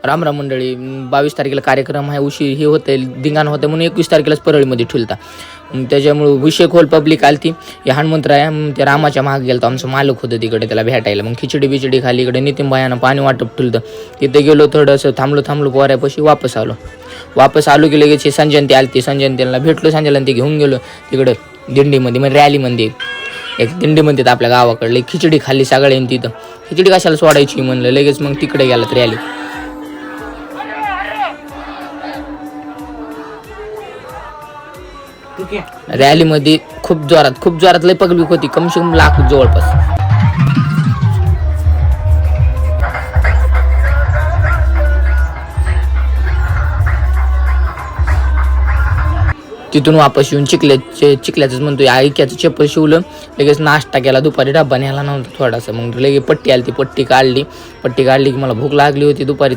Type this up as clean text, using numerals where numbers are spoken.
रामराम मंडळी. 22 तारखेला कार्यक्रम आहे, उशीर हे होते धिंगाणा होतं म्हणून 21 तारखेलाच परळीमध्ये ठेवता. त्याच्यामुळे विषय खोल पब्लिक आलती. हे हनुमंतराय त्या रामाच्या मागे गेलो, आमचं मालक होतं तिकडे त्याला भेटायला. मग खिचडी बिचडी खाली. इकडे नितीन भायानं पाणी वाटप ठेवलं. तिथे गेलो, थोडंसं थांबलो पोऱ्यापाशी वापस आलो की लगेच संजयंती आलती. संजयंतीला भेटलो, संजयला ते घेऊन गेलो तिकडं दिंडीमध्ये, म्हणजे रॅलीमध्ये. एक दिंडी म्हणतात आपल्या गावाकडले. खिचडी खाल्ली सगळ्यांनी तिथं. खिचडी कशाला सोडायची म्हणलं, लगेच मग तिकडे गेलात रॅली. रॅलीमध्ये खूप जोरात लय पब्लिक होती, कमसे कम लाख जवळपास. तिथून वापस येऊन चिखल्याचंच म्हणतोय ऐक्याचं चप्पल शिवलं. लगेच नाश्ता केला, दुपारी डब्बा न्यायला नव्हता थोडासा. मग लगेच पट्टी आली, ती पट्टी काढली की मला भूक लागली होती दुपारी.